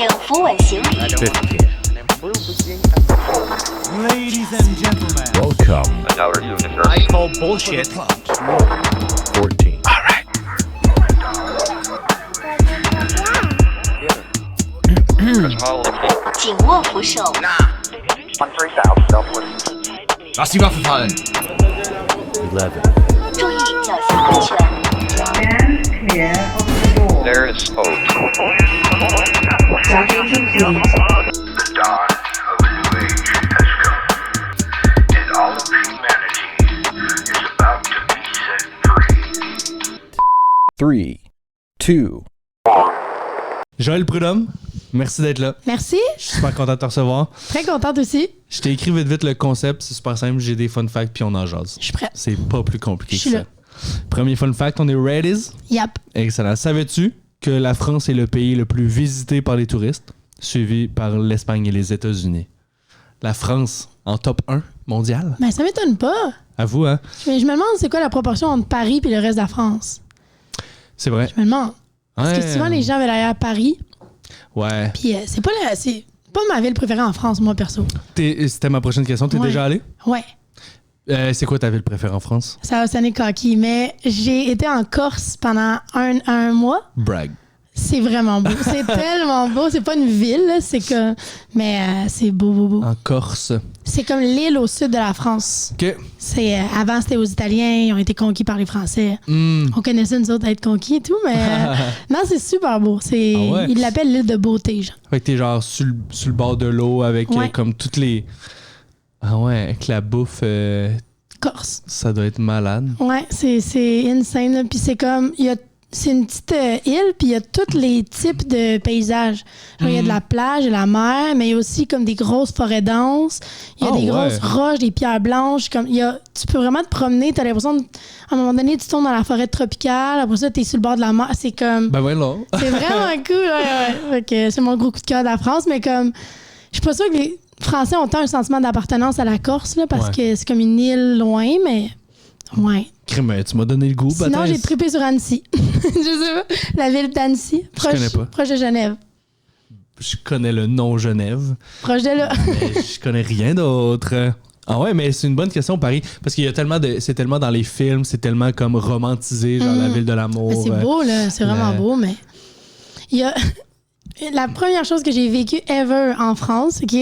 请扶稳行李。 Ladies and gentlemen, Welcome. I call bullshit. 14. All right. 紧握扶手。 Lass die Waffe fallen. 11. 注意脚下安全。 Stand clear of the door. There is hope. Docking complete. The dawn of a new age has come, and all of humanity is about to be set free. 3, 2. Joël Prudhomme, merci d'être là. Merci. Je suis super content de te recevoir. Très contente aussi. Je t'ai écrit vite le concept, c'est super simple, j'ai des fun facts puis on en jase. Je suis prête. C'est pas plus compliqué Je suis que ça. Premier fun fact, on est ready? Yep. Excellent. Savais-tu que la France est le pays le plus visité par les touristes, suivi par l'Espagne et les États-Unis? La France en top 1 mondial? Ben, ça m'étonne pas. À vous, hein? Mais je me demande c'est quoi la proportion entre Paris et le reste de la France. C'est vrai. Je me demande. Parce que Ouais. souvent, les gens veulent aller à Paris. Ouais. Puis c'est pas ma ville préférée en France, moi, perso. C'était ma prochaine question. T'es Ouais. déjà allé? Ouais. C'est quoi ta ville préférée en France? Ça va sonner coquille, mais j'ai été en Corse pendant un mois. Brag. C'est vraiment beau. C'est tellement beau. C'est pas une ville, là, c'est que... Mais c'est beau, beau, beau. En Corse. C'est comme l'île au sud de la France. OK. C'est, avant, c'était aux Italiens. Ils ont été conquis par les Français. Hmm. On connaissait nous autres être conquis et tout, mais... non, c'est super beau. C'est, Ah ouais? Ils l'appellent l'île de beauté, genre. Fait que t'es genre sur le bord de l'eau avec Ouais. comme toutes les... Ah ouais, avec la bouffe, Corse. ça doit être malade. Ouais, c'est insane. Là. Puis c'est comme... C'est une petite île, puis il y a tous les types de paysages. Genre, il y a de la plage, de la mer, mais il y a aussi comme des grosses forêts denses. Il y a Ah des ouais. grosses roches, des pierres blanches. Comme, tu peux vraiment te promener. Tu as l'impression, à un moment donné, tu tombes dans la forêt tropicale. Après ça, tu es sur le bord de la mer. C'est comme... Ben voilà. C'est vraiment cool. Ouais. Fait que c'est mon gros coup de cœur de la France, mais comme... Je suis pas sûre que les Français ont tant un sentiment d'appartenance à la Corse, là, parce Ouais. que c'est comme une île loin, mais... Ouais. Crime, tu m'as donné le goût, Sinon, bâtard. j'ai trippé sur Annecy. Je sais pas. La ville d'Annecy. connais pas. Proche de Genève. Je connais le nom Genève, Proche de là. mais je connais rien d'autre. Ah ouais, mais c'est une bonne question, Paris. Parce qu'il y a tellement de... C'est tellement dans les films, c'est tellement comme romantisé, genre la ville de l'amour. Mais c'est beau, là. C'est vraiment beau, mais... Il y a... La première chose que j'ai vécue ever en France, OK?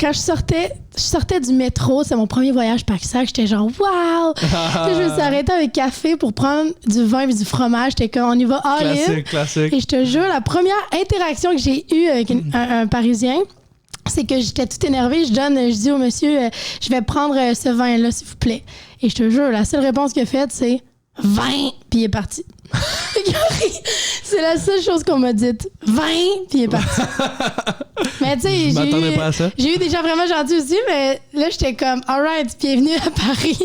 Quand je sortais du métro, c'est mon premier voyage Pax-Sac, j'étais genre « Wow! » Je me suis arrêtée avec café pour prendre du vin et du fromage. J'étais comme « On y va all in! » Classique. Et je te jure, la première interaction que j'ai eue avec un Parisien, c'est que j'étais toute énervée. Je dis au monsieur, je vais prendre ce vin-là, s'il vous plaît. Et je te jure, la seule réponse qu'il a faite, c'est 20, puis il est parti. C'est la seule chose qu'on m'a dite. 20, puis il est parti. Mais tu sais, Je m'attendais pas à ça. j'ai eu des gens vraiment gentils aussi, mais là, j'étais comme, alright, bienvenue à Paris.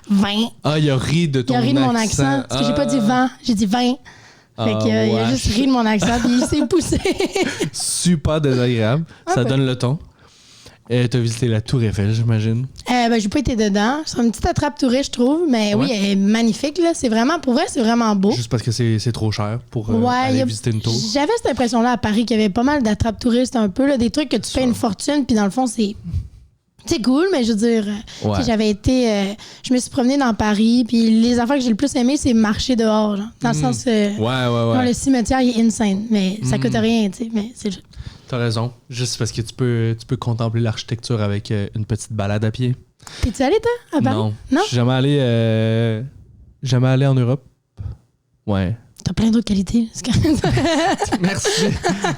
20. Ah, il a ri de ton Il a ri de mon accent. accent. Parce que j'ai pas dit 20, j'ai dit 20. Fait qu'il il a ouais. juste ri de mon accent, puis il s'est poussé. Super désagréable. Ça donne le ton. T'as visité la Tour Eiffel, j'imagine. Ben, j'ai pas été dedans. C'est une petite attrape touriste, je trouve, mais Ouais. oui, elle est magnifique, là. C'est vraiment, pour vrai, c'est vraiment beau. Juste parce que c'est trop cher pour Ouais, aller visiter une tour. J'avais cette impression-là à Paris qu'il y avait pas mal d'attrapes touristes un peu, là, des trucs que tu payes une fortune, puis dans le fond, c'est cool, mais je veux dire, Ouais. tu sais, j'avais été, je me suis promenée dans Paris, puis les affaires que j'ai le plus aimé, c'est marcher dehors, genre, dans le sens, Ouais. genre, le cimetière, il est insane, mais ça coûte rien, tu sais, mais c'est juste. T'as raison. Juste parce que tu peux contempler l'architecture avec une petite balade à pied. T'es-tu allé, toi, à Paris? Non. Non? Je suis jamais allé en Europe. Ouais. T'as plein d'autres qualités. Merci.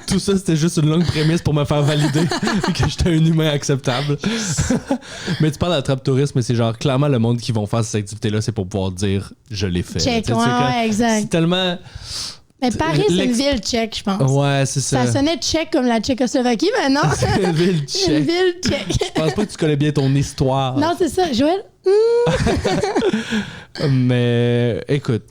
Tout ça, c'était juste une longue prémisse pour me faire valider que j'étais un humain acceptable. Mais tu parles d'attrape tourisme, mais c'est genre clairement le monde qui vont faire ces activités-là, c'est pour pouvoir dire je l'ai fait. Check, Tu sais, ouais, exact. C'est tellement. Mais Paris, c'est une ville tchèque, je pense. Ouais, c'est ça. Ça sonnait tchèque comme la Tchécoslovaquie, mais non. C'est une ville C'est une tchèque. ville tchèque. Je pense pas que tu connais bien ton histoire. Non, c'est ça. Joël? Mais écoute,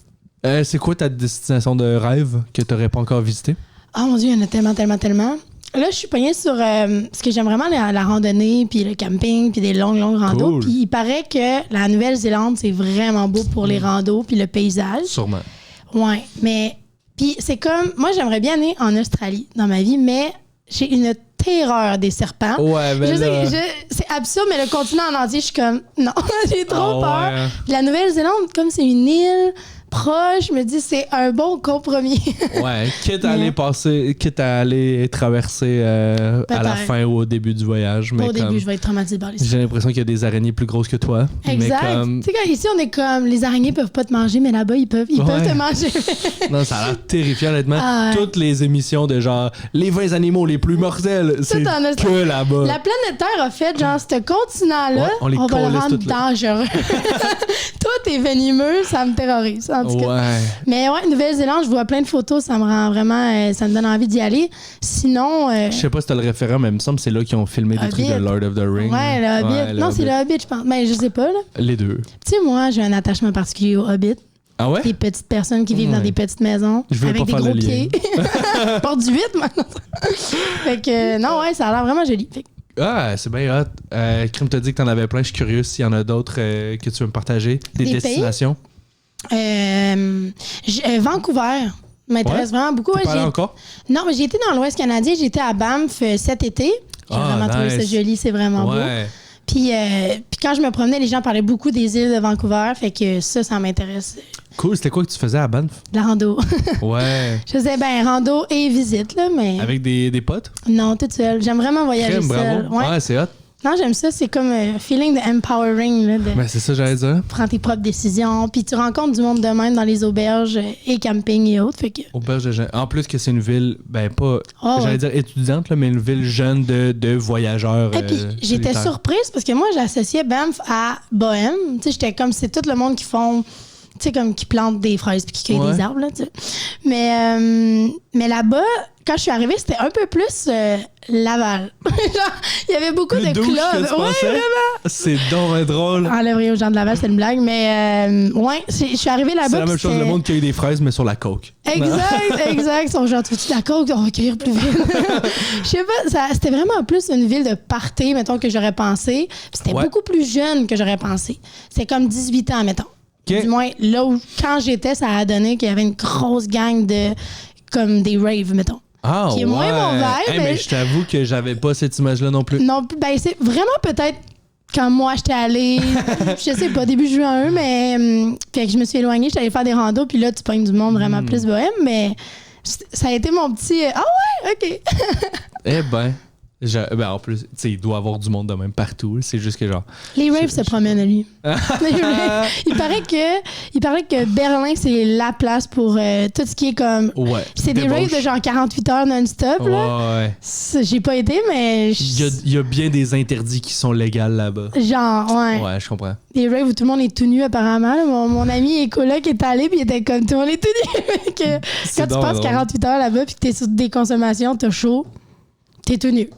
c'est quoi ta destination de rêve que tu n'aurais pas encore visitée? Oh mon Dieu, il y en a tellement. Là, je suis pognée sur... parce que j'aime vraiment la randonnée, puis le camping, puis des longues randos. Cool. Puis il paraît que la Nouvelle-Zélande, c'est vraiment beau pour les randos, puis le paysage. Sûrement. Ouais, mais... Puis c'est comme... Moi, j'aimerais bien aller en Australie dans ma vie, mais j'ai une terreur des serpents. Ouais, ben Je sais là... que c'est absurde, mais le continent en entier, je suis comme, non, j'ai trop Ah peur. ouais. Puis la Nouvelle-Zélande, comme c'est une île proche, je me dis, c'est un bon compromis. Ouais, quitte à aller traverser à la Peut-être. fin ou au début du voyage. Mais Au comme, début, je vais être traumatisée par les serpents. j'ai l'impression qu'il y a des araignées plus grosses que toi. Exact. Mais comme... Tu sais, quand ici, on est comme, les araignées peuvent pas te manger, mais là-bas, ils peuvent Ouais. te manger. Non, ça a l'air terrifiant, honnêtement. Ah ouais. Toutes les émissions de genre les 20 animaux les plus mortels, c'est en a- que là-bas. La planète Terre a fait, genre, ce continent-là, Ouais, on les va le calisse rendre toutes là. dangereux. Tout est venimeux, ça me terrorise, en tout cas. Ouais. Mais ouais, Nouvelle-Zélande, je vois plein de photos, ça me rend vraiment... ça me donne envie d'y aller. Sinon... Je sais pas si t'as le référent, mais il me semble que c'est là qu'ils ont filmé des trucs de Hobbit. Lord of the Rings. Ouais, le Hobbit. Ouais, Non, c'est le Hobbit, je pense. Mais je sais pas, là. Les deux. Tu sais, moi, j'ai un attachement particulier au Hobbit. Ah ouais? Des petites personnes qui vivent Ouais. dans des petites maisons Je veux avec pas des faire gros le lien. pieds. Porte du 8, maintenant. Fait que, non, ouais, ça a l'air vraiment joli. Fait que, Ah, c'est bien hot. Crime t'a dit que t'en avais plein. Je suis curieux s'il y en a d'autres que tu veux me partager. Des Des destinations. Vancouver m'intéresse Ouais? vraiment beaucoup. T'es Ouais, pas allé j'ai- encore? Non, mais j'ai été dans l'Ouest canadien. J'étais à Banff cet été. J'ai Ah, vraiment trouvé ça nice. joli. C'est vraiment beau. Ouais. Puis quand je me promenais, les gens parlaient beaucoup des îles de Vancouver. Fait que ça m'intéresse. Cool. C'était quoi que tu faisais à Banff? De la rando. Ouais. Je faisais rando et visite, là, mais Avec des potes? non, toute seule. J'aime vraiment voyager Crème, seule. bravo. Ouais, c'est hot. Non, j'aime ça. C'est comme un feeling de empowering. Là, de Ben, c'est ça, j'allais dire. prendre tes propres décisions. Puis tu rencontres du monde de même dans les auberges et camping et autres. Fait que, Auberge de En plus que c'est une ville, ben pas, Oh, j'allais ouais. dire étudiante, là, mais une ville jeune de voyageurs. Et puis, j'étais solitaires. surprise parce que moi, j'associais Banff à Bohème. Tu sais, j'étais comme, c'est tout le monde qui font, tu sais, comme qui plantent des fraises puis qui cueillent Ouais. des arbres, là, tu sais. Mais là-bas, quand je suis arrivée, c'était un peu plus Laval. Genre, il y avait beaucoup Plus de douche que clubs. tu Ouais, pensais? vraiment. C'est donc drôle. Enlèverie aux gens de Laval, c'est une blague. Mais ouais, je suis arrivée là-bas. C'est la même puis chose, le c'était- monde cueille des fraises, mais sur la coke. Exact. Ils sont genre, tu la coke, on va cueillir plus vite. Je sais pas, c'était vraiment plus une ville de party, mettons, que j'aurais pensé. Puis c'était Ouais. beaucoup plus jeune que j'aurais pensé. C'est comme 18 ans, mettons. Ok. Du moins, là où, quand j'étais, ça a donné qu'il y avait une grosse gang de, comme des raves, mettons. Ah, Qui est moins mon vibe, Hey, mais- mais je t'avoue que j'avais pas cette image-là non plus. Non, ben c'est vraiment peut-être quand moi j'étais allée, je sais pas, début juin, mais fait que je me suis éloignée, j'étais allée faire des randos, puis là tu pognes du monde vraiment plus bohème, mais ça a été mon petit ah ouais, ok. Eh ben, ben en plus, tu sais, il doit y avoir du monde de même partout. C'est juste que genre. Les raves se promènent, lui. Les raves. Il paraît que Berlin, c'est la place pour tout ce qui est comme. Ouais. C'est des raves de genre 48 heures non-stop, là. Ouais. J'ai pas été, mais. Il y a bien des interdits qui sont légaux là-bas. Genre, ouais. Ouais, je comprends. Des raves où tout le monde est tout nu, apparemment. là. Mon ami coloc est allé, puis il était comme tout le monde est tout nu. Fait que C'est quand tu donc passes drôle. 48 heures là-bas, puis que t'es sur des consommations, t'as chaud, t'es tout nu.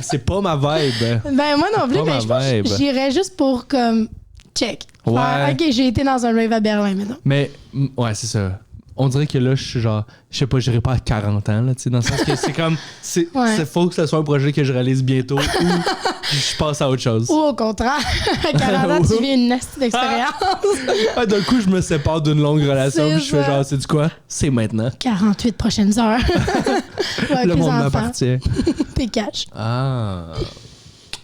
C'est pas ma vibe. Ben, moi non plus, pas mais ma je pense que vibe. j'irais juste pour, comme, check. Ouais. Faire, OK, j'ai été dans un rave à Berlin, maintenant. Mais, ouais, c'est ça. On dirait que là, je suis genre, je sais pas, j'irai pas à 40 ans, là, tu sais, dans le sens que c'est comme, c'est Ouais. faut que ce soit un projet que je réalise bientôt ou je passe à autre chose. Ou au contraire, à 40 ans, tu vis une nasty d'expérience. Ah, d'un coup, je me sépare d'une longue relation, C'est puis je fais ça. genre, c'est du quoi? C'est maintenant. 48 prochaines heures. Ouais, Le plus monde enfants, m'appartient. t'es catch. Ah.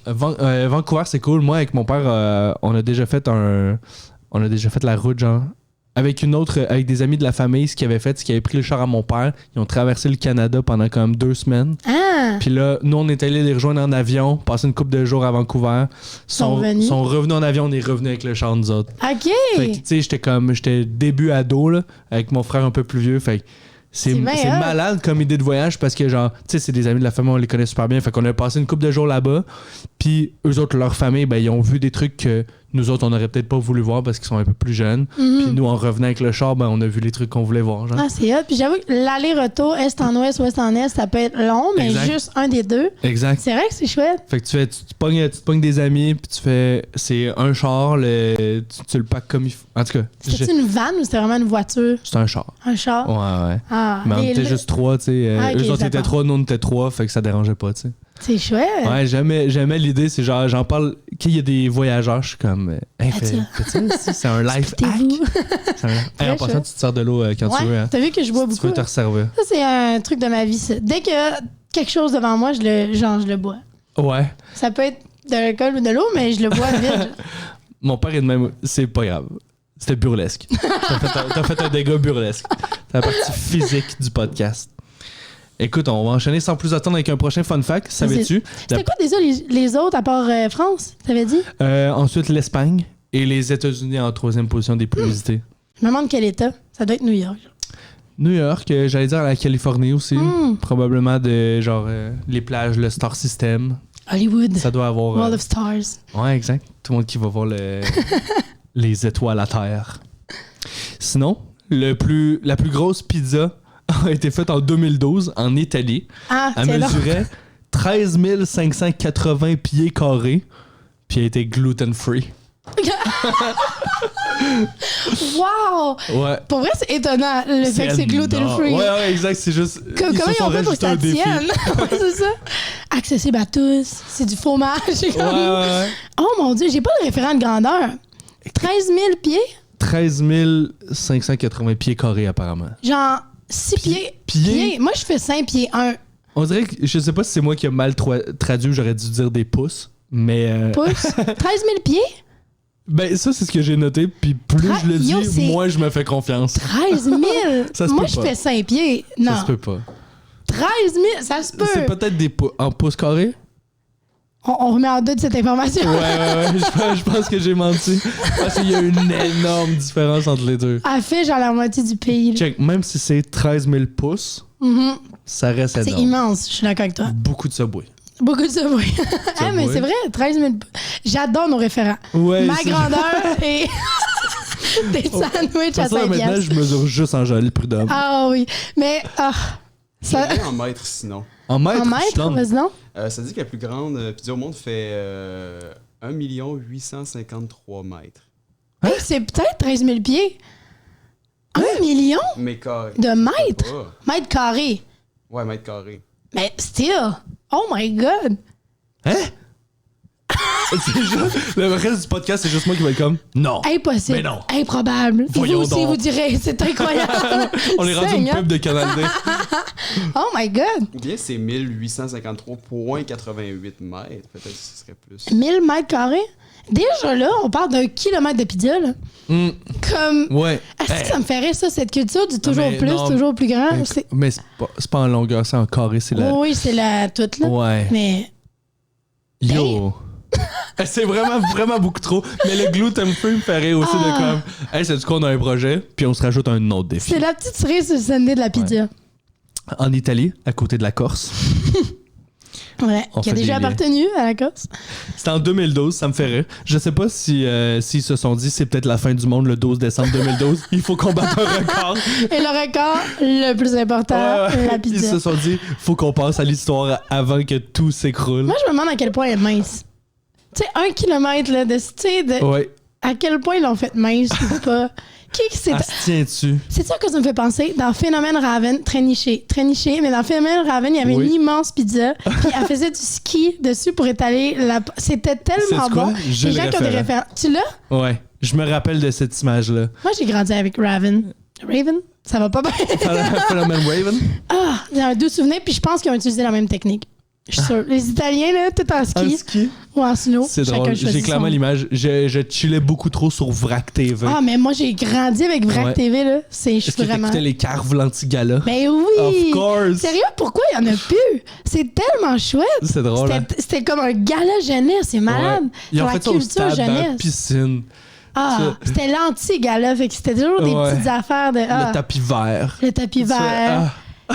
Vancouver, c'est cool. Moi, avec mon père, on a déjà fait la route, genre. Avec des amis de la famille, ce qu'ils avaient fait, c'est qu'ils avaient pris le char à mon père. Ils ont traversé le Canada pendant comme 2 semaines. Ah! Puis là, nous, on est allés les rejoindre en avion, passer une couple de jours à Vancouver. Sont revenus. Sont revenus en avion, on est revenus avec le char, nous autres. OK! Fait que, tu sais, j'étais début ado, là, avec mon frère un peu plus vieux. Fait que c'est bien hot. malade comme idée de voyage parce que, genre, tu sais, c'est des amis de la famille, on les connaît super bien. Fait qu'on a passé une couple de jours là-bas. Puis eux autres, leur famille, ben, ils ont vu des trucs que nous autres, on aurait peut-être pas voulu voir parce qu'ils sont un peu plus jeunes. Puis nous, en revenant avec le char, ben, on a vu les trucs qu'on voulait voir, genre. Ah, c'est hot. Puis j'avoue que l'aller-retour est en ouest, ouest en est, ça peut être long, mais Exact. juste un des deux. Exact. C'est vrai que c'est chouette. Fait que tu te pognes des amis, puis tu fais. C'est un char, tu le packs comme il faut. En tout cas, C'était une vanne ou c'était vraiment une voiture? c'est un char. Un char? Ouais, ouais. Ah, Mais on et était là- juste 3, tu sais. Ah, ok, Eux autres étaient d'accord. 3, nous on était 3, fait que ça dérangeait pas, tu sais. C'est chouette. Ouais, jamais l'idée, c'est genre, j'en parle, qu'il y a des voyageurs, je suis comme, hey, fais-tu ça? C'est un life hack. Écoutez-vous. Hey, en passant, tu te sers de l'eau quand tu veux. Ouais, Hein. t'as vu que je bois Tu beaucoup. peux te resservir. Ça, c'est un truc de ma vie, ça. Dès qu'il y a quelque chose devant moi, je le bois. Ouais. Ça peut être de l'alcool ou de l'eau, mais je le bois vite. Mon père est de même, c'est pas grave. C'était burlesque. T'as fait un dégât burlesque. C'est la partie physique du podcast. Écoute, on va enchaîner sans plus attendre avec un prochain fun fact. Savais-tu? C'était quoi déjà les autres à part France, t'avais dit? Ensuite, l'Espagne et les États-Unis en troisième position des plus visités. Je me demande quel état. Ça doit être New York. New York, j'allais dire la Californie aussi. Probablement de genre les plages, le Star System. Hollywood. Ça doit avoir. World of Stars. Ouais, exact. Tout le monde qui va voir les étoiles à terre. Sinon, la plus grosse pizza a été faite en 2012 en Italie. Ah, Elle c'est long. mesurait 13 580 pieds carrés, puis elle était gluten-free. Wow! Ouais. Pour vrai, c'est étonnant le fait que c'est gluten-free. Ouais, exact. C'est juste. Comment se ils sont ont fait pour que rajoutés un ça défi. tienne? Ouais, c'est ça. Accessible à tous. C'est du fromage. Ouais. Oh mon Dieu, j'ai pas le référent de grandeur. 13 000 pieds? 13 580 pieds carrés, apparemment. Genre 6 pieds. pieds? Moi, je fais 5 pieds 1. On dirait que. Je sais pas si c'est moi qui ai mal traduit, j'aurais dû dire des pouces, mais. Pouces. 13 000 pieds? Ben, ça, c'est ce que j'ai noté, puis plus je le Yo, dis, c'est- moins je me fais confiance. 13 000? Ça se Moi, peut je pas. fais 5 pieds. Non. Ça se peut pas. 13 000, ça se peut. C'est peut-être en pouces carrés? On remet en doute cette information. Ouais. Je pense que j'ai menti. Parce qu'il y a une énorme différence entre les deux. Elle fait genre la moitié du pays. là. Check, même si c'est 13 000 pouces, Mhm. ça reste C'est énorme. immense, je suis d'accord avec toi. Beaucoup de Subway. Beaucoup de ça, oui. Ah, mais c'est vrai, 13 000. J'adore nos référents. Ouais, Ma c'est- grandeur et des sandwichs à Pour ça, 5 maintenant, je mesure juste en Jolie Prud'homme. Ah oui. Mais, ça. Je l'ai en mètres sinon. En mètres? En mètres, Chum. vas-y non? Ça dit que la plus grande pizza au monde fait 1 853 mètres. Hey, c'est peut-être 13 000 pieds. 1 million Mais carré. de mètres? Oh. Mètres carrés. Ouais, mètres carrés. Mais still. Oh my God. Hein? C'est juste- le reste du podcast, c'est juste moi qui va être comme non. Impossible. Mais non. Improbable. Et Voyons vous aussi, donc. vous direz, c'est incroyable. On est rendu une Seigneur. pub de Canal D. Oh my God. Ou bien c'est 1853,88 mètres. Peut-être que ce serait plus. 1000 mètres carrés? Déjà là, on parle d'un kilomètre de pizza, là. Comme. Ouais. Est-ce que ça me fait rire, ça, cette culture du toujours mais plus, non. toujours plus grand? C'est- Mais c'est pas en longueur, c'est en carré, c'est la. Oui, c'est la toute, là. Ouais. Mais. Yo! C'est vraiment beaucoup trop. Mais le gluten-free me fait rire aussi de comme. Hey, c'est du qu'on a un projet, puis on se rajoute un autre défi. C'est la petite cerise sur le sundae de la pizza. En Italie, à côté de la Corse. Ouais. On Qui a fait déjà des liens. appartenu à la Corse. C'était en 2012, ça me fait rire. Je sais pas si s'ils se sont dit c'est peut-être la fin du monde le 12 décembre 2012. Il faut qu'on batte un record. Et le record, le plus important, Ouais. la Ils pizza. se sont dit faut qu'on passe à l'histoire avant que tout s'écroule. Moi, je me demande à quel point elle est mince. Tu sais, 1 kilomètre, là, de, tu sais, Ouais. à quel point ils l'ont fait mince ou pas. Qui c'est? Elle se tient dessus. C'est ça que ça me fait penser. Dans Phénomène Raven, très niché, mais dans Phénomène Raven, il y avait Oui. une immense pizza, puis elle faisait du ski dessus pour étaler la. C'était tellement Sais-tu quoi? bon. J'ai Les le gens qui ont des référent. références. Tu l'as? Ouais. Je me rappelle de cette image-là. Moi, j'ai grandi avec Raven. Raven? Ça va pas bien. Phénomène Raven. Ah, j'ai un doux souvenir, puis je pense qu'ils ont utilisé la même technique. Je suis sûre. Les Italiens, là, tout en ski, En ski. ou en snow. C'est chacun drôle. choisit J'ai clairement son- l'image. Je chillais beaucoup trop sur Vrac TV. Ah, mais moi, j'ai grandi avec Vrac Ouais. TV, là. Je Est-ce suis que vraiment. t'écoutais les carves l'antigala? Ben oui! Of course! Sérieux, pourquoi il y en a plus? C'est tellement chouette! C'est drôle, hein? C'était comme un gala jeunesse, c'est malade! Ouais. Ils ont Sur la fait ça au culture stade, dans la jeunesse. piscine. Ah, Ça- c'était l'anti-gala, fait que c'était toujours des Ouais. petites affaires de. Ah, Le tapis vert. le tapis Ça- vert. ah.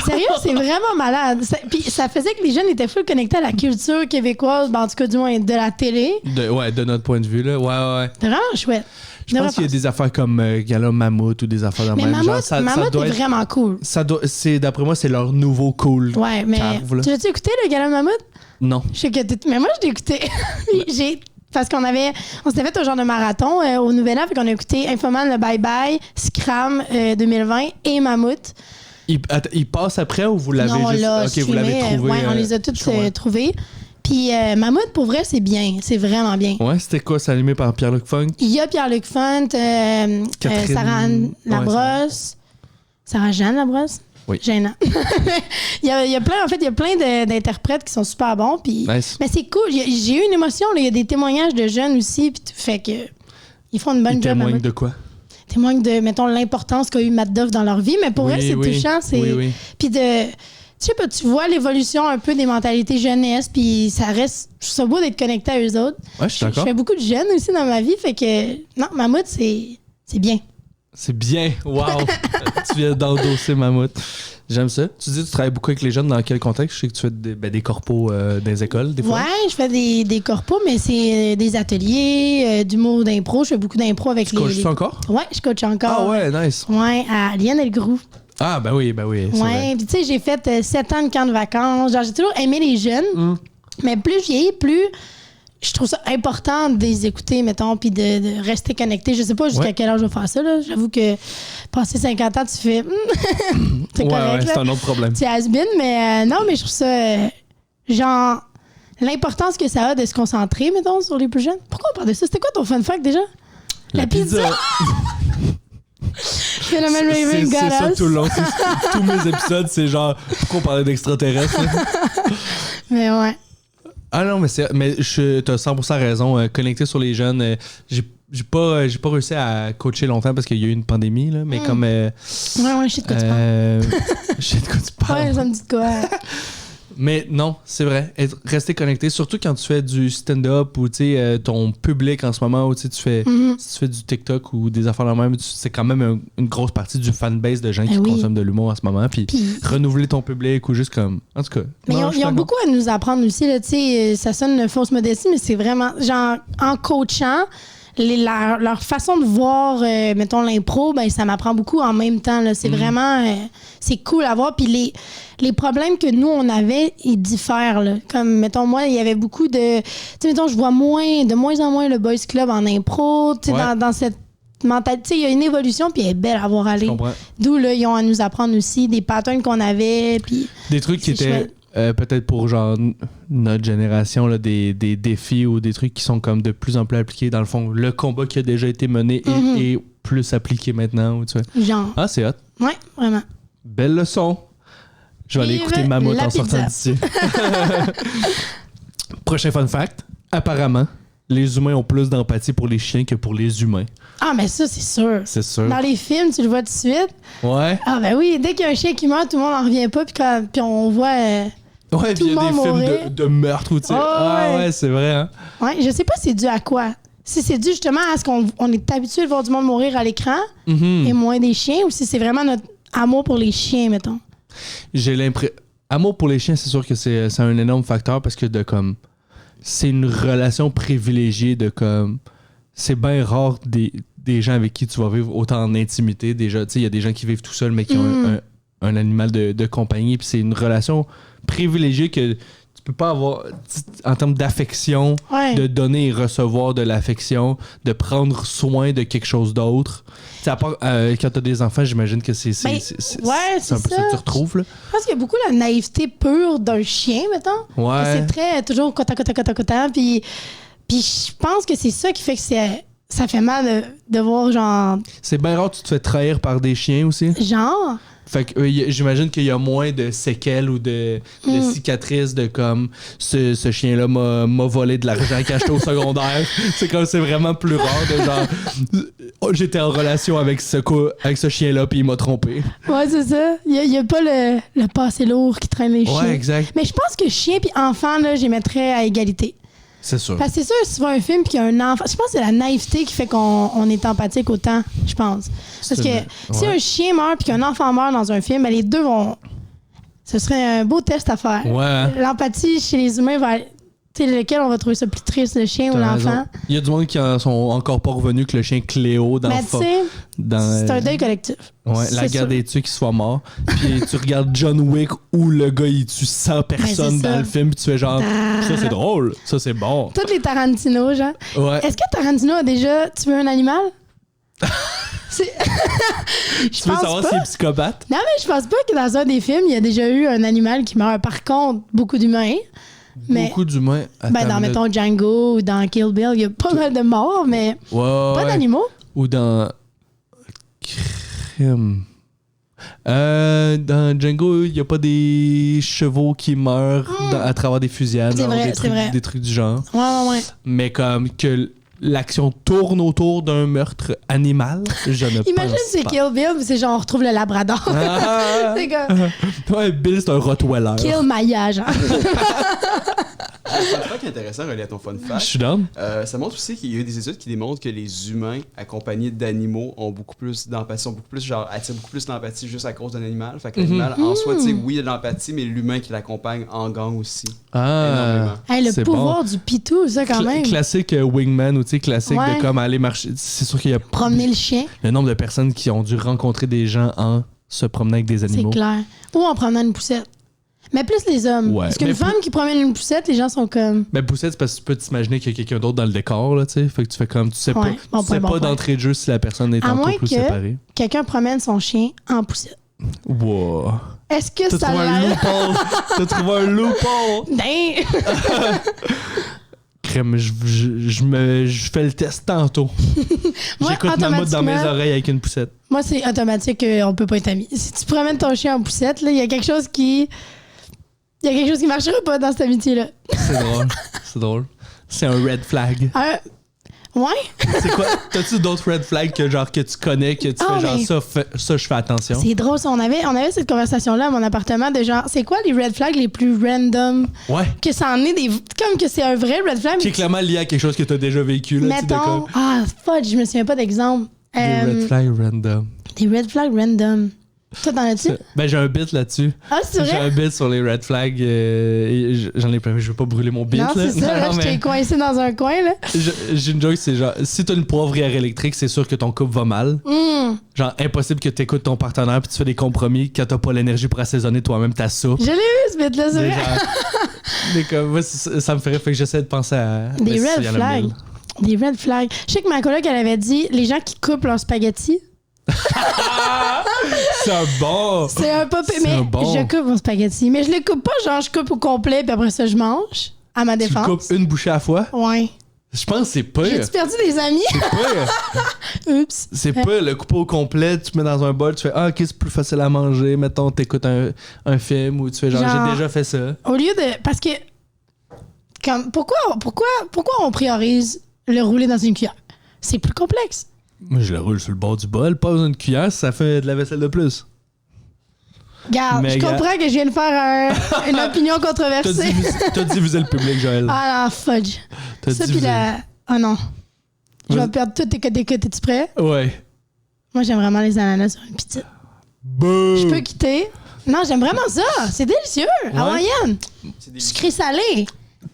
Sérieux, c'est vraiment malade. Puis ça faisait que les jeunes étaient full connectés à la culture québécoise, ben, en tout cas, du moins, de la télé. De notre point de vue, là. Ouais. C'est vraiment chouette. Je pense qu'il y a des affaires comme Gala Mammouth ou des affaires de Mais même. Mammouth, Genre, ça Mammouth doit est être- vraiment cool. Ça doit, d'après moi, c'est leur nouveau cool. Ouais, mais. Carve, là. Tu l'as-tu écouté, le gala Mammouth? Non. Je sais que mais moi, je l'ai écouté. Parce qu'on s'était fait un genre de marathon au Nouvel An, fait qu'on a écouté Infoman, le Bye Bye, Scram 2020 et Mammouth. Il passe après ou vous l'avez Non, juste... là, ok, vous l'avez trouvé. Ouais, on les a tous je comprends. trouvés. Puis Mammouth, pour vrai, c'est bien. C'est vraiment bien. Ouais, c'était quoi? C'est animé par Pierre-Luc Funk? Il y a Pierre-Luc Font, Catherine- Sarah-Anne Labrosse. Sarah-Jeanne Labrosse? Oui. Gênant. il y a plein, en fait, il y a plein d'interprètes qui sont super bons. Puis, Nice. mais c'est cool. J'ai eu une émotion. Là. Il y a des témoignages de jeunes aussi. Puis, fait que ils font une bonne Il job. témoigne de quoi? Témoignent de, mettons, l'importance qu'a eu Matt Duff dans leur vie. Mais pour elle, c'est touchant. Oui. Puis de... Tu sais pas, tu vois l'évolution un peu des mentalités jeunesse, puis ça reste... Je trouve ça beau d'être connecté à eux autres. Ouais, je suis d'accord. Je fais beaucoup de jeunes aussi dans ma vie, fait que... Non, Mammouth, c'est bien. C'est bien. Wow. Tu viens d'endosser Mammouth. J'aime ça. Tu dis que tu travailles beaucoup avec les jeunes. Dans quel contexte? Je sais que tu fais des corpos dans les écoles, des fois. Ouais, je fais des corpos, mais c'est des ateliers, d'humour d'impro. Je fais beaucoup d'impro avec Tu coaches-tu encore? Ouais, je coach encore. Ah ouais, nice. Ouais, à Lionel Groux. Ah, ben oui. c'est vrai. Ouais, puis tu sais, j'ai fait 7 ans de camp de vacances. Genre, j'ai toujours aimé les jeunes, mais plus je vieillis, plus je trouve ça important de les écouter, mettons, puis de rester connecté. Je sais pas jusqu'à quel âge je vais faire ça, là. J'avoue que passer 50 ans, tu fais... c'est correct, c'est là. un autre problème. Tu has-been, mais non, mais je trouve ça... genre, l'importance que ça a de se concentrer, mettons, sur les plus jeunes. Pourquoi on parle de ça? C'était quoi ton fun fact, déjà? La pizza. Phénomène Raven, C'est ça goddess. tout le long. Tous mes épisodes, c'est genre, pourquoi on parlait d'extraterrestres? là? Mais ouais. Ah non, mais t'as 100% raison. Connecter sur les jeunes, j'ai pas réussi à coacher longtemps parce qu'il y a eu une pandémie, là, mais comme... Ouais, je sais de quoi tu parles. Je sais de quoi tu parles. Ouais, ça me dit de quoi. Mais non, c'est vrai. Rester connecté, surtout quand tu fais du stand-up ou ton public en ce moment, ou tu fais si tu fais du TikTok ou des affaires de même, c'est quand même une grosse partie du fanbase de gens qui consomment de l'humour en ce moment. Puis renouveler ton public ou juste comme... En tout cas... Mais ils ont beaucoup à nous apprendre aussi. Là, ça sonne une fausse modestie, mais c'est vraiment... Genre, en coachant... leur façon de voir, mettons, l'impro, ben ça m'apprend beaucoup en même temps. Là. C'est vraiment... c'est cool à voir. Puis les problèmes que nous, on avait, ils diffèrent. Là. Comme, mettons, moi, il y avait beaucoup de... Tu sais, mettons, je vois de moins en moins le Boys Club en impro. Tu sais, dans cette mentalité, tu sais, il y a une évolution, puis elle est belle à voir aller. D'où, là, ils ont à nous apprendre aussi des patterns qu'on avait, puis... Des trucs qui étaient... peut-être pour genre notre génération, là, des défis ou des trucs qui sont comme de plus en plus appliqués. Dans le fond, le combat qui a déjà été mené est plus appliqué maintenant. Ou, tu sais. Genre. Ah, c'est hot. Ouais, vraiment. Belle leçon. Je vais aller Vive écouter Mammouth la en sortant pizza. d'ici. Prochain fun fact. Apparemment, les humains ont plus d'empathie pour les chiens que pour les humains. Ah, mais ça, c'est sûr. C'est sûr. Dans les films, tu le vois tout de suite. Ouais. Ah, ben oui, dès qu'il y a un chien qui meurt, tout le monde n'en revient pas, puis on voit... Ouais, puis il y a des films de meurtre où tu sais. Ah ouais, c'est vrai, hein. Ouais, je sais pas c'est dû à quoi. Si c'est dû justement à ce qu'on est habitué de voir du monde mourir à l'écran et moins des chiens, ou si c'est vraiment notre amour pour les chiens, mettons. J'ai l'impression... Amour pour les chiens, c'est sûr que c'est un énorme facteur parce que c'est une relation privilégiée de comme... C'est bien rare des gens avec qui tu vas vivre autant en intimité. Déjà, tu sais, il y a des gens qui vivent tout seuls mais qui ont un animal de compagnie. Puis c'est une relation privilégiée que tu peux pas avoir en termes d'affection, de donner et recevoir de l'affection, de prendre soin de quelque chose d'autre. À part, quand t'as des enfants, j'imagine que c'est un peu ça que tu retrouves. Là. Je pense qu'il y a beaucoup la naïveté pure d'un chien, mettons. Ouais. C'est très toujours cotant. Puis je pense que c'est ça qui fait que ça fait mal de voir genre... C'est bien rare que tu te fais trahir par des chiens aussi. Genre... Fait que j'imagine qu'il y a moins de séquelles ou de cicatrices de comme ce chien-là m'a volé de l'argent qu'il a acheté au secondaire. C'est vraiment plus rare de genre j'étais en relation avec ce chien-là puis il m'a trompé. Ouais, c'est ça. Il y a pas le passé lourd qui traîne les chiens. Ouais, exact. Mais je pense que chien puis enfant, là, j'y mettrais à égalité. C'est sûr. Parce que c'est sûr, si tu vois un film puis qu'il y a un enfant, je pense que c'est la naïveté qui fait qu'on est empathique autant, je pense. Parce que si un chien meurt puis qu'un enfant meurt dans un film, ben les deux vont... Ce serait un beau test à faire. Ouais. L'empathie chez les humains va... Tu sais, lequel on va trouver ça plus triste, le chien ou l'enfant? Il y a du monde qui en sont encore pas revenus que le chien Cléo dans c'est un deuil collectif. Ouais, la guerre des tués qui soit mort. Puis tu regardes John Wick où le gars il tue 100 personnes dans le film, puis tu fais genre ça c'est drôle, ça c'est bon. Toutes les Tarantino, genre. Ouais. Est-ce que Tarantino a déjà tué un animal? Tu veux savoir s'il est psychopathe? Non, mais je pense pas que dans un des films, il y a déjà eu un animal qui meurt. Par contre, beaucoup d'humains. Mais, Beaucoup d'humains. ben, dans, Attends une mettons, Django ou dans Kill Bill, il y a pas mal de morts, mais minute. Ouais, pas ouais. d'animaux. Ou dans. Crime. Dans Django, il n'y a pas des chevaux qui meurent à travers des fusillades. C'est genre vrai, des c'est trucs, vrai. des trucs du genre. Ouais. Mais comme que l'action tourne autour d'un meurtre animal, je ne Imagine pense c'est pas. Kill Bill, c'est genre on retrouve le Labrador. Ah! C'est comme Ouais, Bill, c'est un Rottweiler. Kill Maya, genre. C'est un fact intéressant relié à ton fun Je fact. suis down. Ça montre aussi qu'il y a eu des études qui démontrent que les humains accompagnés d'animaux ont beaucoup plus d'empathie, sont beaucoup plus genre attirent beaucoup plus d'empathie juste à cause d'un animal. Fait que l'animal en soi, tu sais, oui, il y a de l'empathie, mais l'humain qui l'accompagne en gang aussi. Énormément. Hey, le c'est pouvoir bon. du pitou, ça, quand même. Classique wingman ou tu sais, classique Ouais. de comme aller marcher. C'est sûr qu'il y a Promener le chien, le nombre de personnes qui ont dû rencontrer des gens en se promenant avec des c'est animaux. clair. Ou en promenant une poussette. Mais plus les hommes. Ouais, Parce qu'une mais femme qui promène une poussette, les gens sont comme. Mais poussette, c'est parce que tu peux t'imaginer qu'il y a quelqu'un d'autre dans le décor, là, tu sais. Fait que tu fais comme, tu sais Ouais, pas, bon tu point, sais bon pas point. d'entrée de jeu si la personne est À en moins couple ou que- séparée. Quelqu'un promène son chien en poussette. Wow. Est-ce que T'as ça trouvé a un l'air. loophole. T'as trouvé un loophole. Damn! Crème, je fais le test tantôt. Moi, J'écoute ma mode dans mes automatiquement- oreilles avec une poussette. Moi, c'est automatique qu'on peut pas être amis. Si tu promènes ton chien en poussette, là, il y a quelque chose qui. Il y a quelque chose qui marchera pas dans cette amitié-là. C'est drôle. C'est drôle. C'est un red flag. Ouais? C'est quoi? T'as-tu d'autres red flags que genre que tu connais, que tu Ah, fais genre mais- ça, je fais attention? C'est drôle, ça. On avait cette conversation-là à mon appartement de genre, c'est quoi les red flags les plus random? Ouais. Que ça en est des. Comme que c'est un vrai red flag. Qui mais est clairement lié à quelque chose que t'as déjà vécu, là, tu sais, de mettons. comme Ah, fudge, je me souviens pas d'exemple. des red flags random. Des red flags random. Toi, t'en as-tu? Ben, j'ai un bit là-dessus. Ah, c'est J'ai vrai? un bit sur les red flags. Et j'en ai plein. Je veux pas brûler mon bit, Non, là. c'est ça, là, Non, je mais t'ai coincé dans un coin, là. j'ai une joke, c'est genre, si t'as une poivrière électrique, c'est sûr que ton couple va mal. Genre, impossible que t'écoutes ton partenaire puis tu fais des compromis quand t'as pas l'énergie pour assaisonner toi-même ta soupe. Je l'ai vu, ce bit-là, c'est vrai. Mais comme, moi, ça me ferait, fait que j'essaie de penser à. Des mais red il y en a flags. 1000. Des red flags. Je sais que ma coloc, elle avait dit les gens qui coupent leurs spaghettis. C'est un bon. C'est un peu. C'est Mais un bon. je coupe mon spaghetti. Mais je le coupe pas, genre, je coupe au complet, puis après ça, je mange. À ma Tu défense. coupes une bouchée à la fois. Ouais. Je pense que c'est pire. J'ai-tu perdu des amis? Oups. C'est pas le couper au complet, tu mets dans un bol, tu fais ok, c'est plus facile à manger, mettons t'écoutes un film ou tu fais genre Genre- j'ai déjà fait ça. Au lieu de. Parce que. Comme, pourquoi on priorise le rouler dans une cuillère? C'est plus complexe. Moi je le roule sur le bord du bol, pas besoin de cuillère, ça fait de la vaisselle de plus. Regarde, Mais je gars- comprends que je viens de faire une opinion controversée. T'as divisé le public, Joël. Ah, fudge. T'as Ça, puis divisé. la. Ah non. Je vais Vas-y. perdre tout tes côtés. Es-tu prêt? Ouais. Moi, j'aime vraiment les ananas sur une pizza. Boum! Je peux quitter? Non, j'aime vraiment ça. C'est délicieux. À Ouais. moyenne. C'est des Sucré-salé.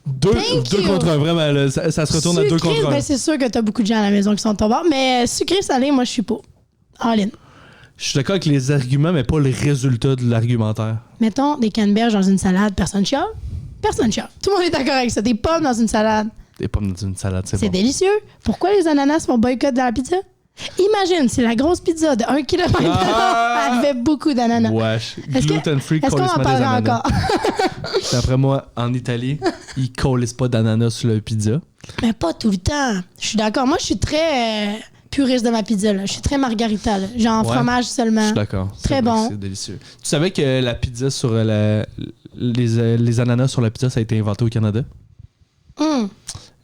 Deux Thank you. contre un, vraiment, là, ça se retourne à deux Sucré, contre un. ben, c'est sûr que t'as beaucoup de gens à la maison qui sont de ton bord. Mais sucré-salé, moi, je suis pas. All in. Je suis d'accord avec les arguments, mais pas le résultat de l'argumentaire. Mettons des canneberges dans une salade. Personne chiale? Personne chiale. Tout le monde est d'accord avec ça. Des pommes dans une salade. Des pommes dans une salade, c'est C'est bon. délicieux. Pourquoi les ananas font boycott dans la pizza? Imagine, c'est la grosse pizza de 1 km Ah! elle fait beaucoup d'ananas. Wesh. Est-ce que- Gluten-free, Est-ce qu'on en colissement des parlera ananas. encore? D'après moi, en Italie, ils collissent pas d'ananas sur leur pizza. Mais pas tout le temps. Je suis d'accord. Moi, je suis très puriste de ma pizza. Là. Je suis très margarita. Là. Genre Ouais. fromage Je seulement. suis d'accord. C'est Très vrai bon. que C'est délicieux. Tu savais que la pizza sur les ananas sur la pizza, ça a été inventé au Canada? Hum.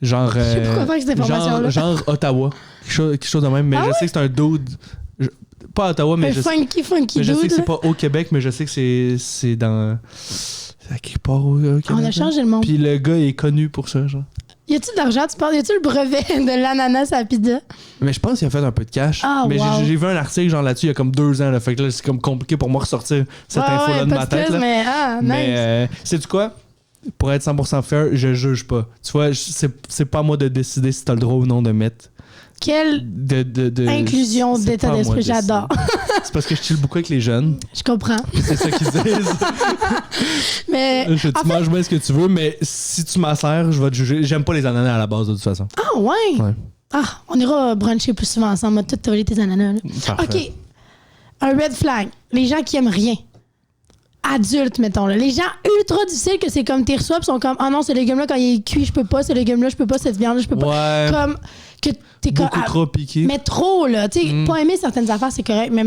Genre. Je sais pas pourquoi cette information-là. genre Ottawa. Quelque chose de même. Mais Ah je ouais? sais que c'est un dude. Pas à Ottawa, mais Un je sais. funky Mais je sais dude. que c'est là. pas au Québec, mais je sais que c'est dans. C'est à quelque part au Canada. On a changé le monde. Puis le gars est connu pour ça, genre. Y a-tu de l'argent, tu parles? Y a-tu le brevet de l'ananas à la pizza? Mais je pense qu'il a fait un peu de cash. Ah, mais wow. j'ai vu un article genre là-dessus il y a comme 2 ans. Là, fait que là, c'est comme compliqué pour moi de ressortir cette Ouais, info-là ouais, de pas ma de tête. stress, là. mais nice. sais-tu quoi? Pour être 100% fair, je juge pas. Tu vois, c'est pas à moi de décider si t'as le droit ou non de mettre. Quelle De inclusion c'est d'état pas à moi d'esprit, de décider. j'adore. C'est parce que je chill beaucoup avec les jeunes. Je comprends. C'est ça qu'ils disent. Mais. Tu en fait- manges bien ce que tu veux, mais si tu m'asserres, je vais te juger. J'aime pas les ananas à la base, de toute façon. Ah, ouais. Ouais. Ah, on ira bruncher plus souvent ensemble. On va tout voler tes ananas. Là. Parfait. OK. Un red flag. Les gens qui aiment rien. adultes, mettons. Là. Les gens ultra difficiles que c'est comme t'es reçois pis sont comme ah non, ce légume-là, quand il est cuit, je peux pas, ce légume-là, je peux pas, cette viande-là, je peux pas. Ouais. Comme que t'es comme. Beaucoup trop piqué. Mais trop, là. Tu sais, pas aimer certaines affaires, c'est correct, mais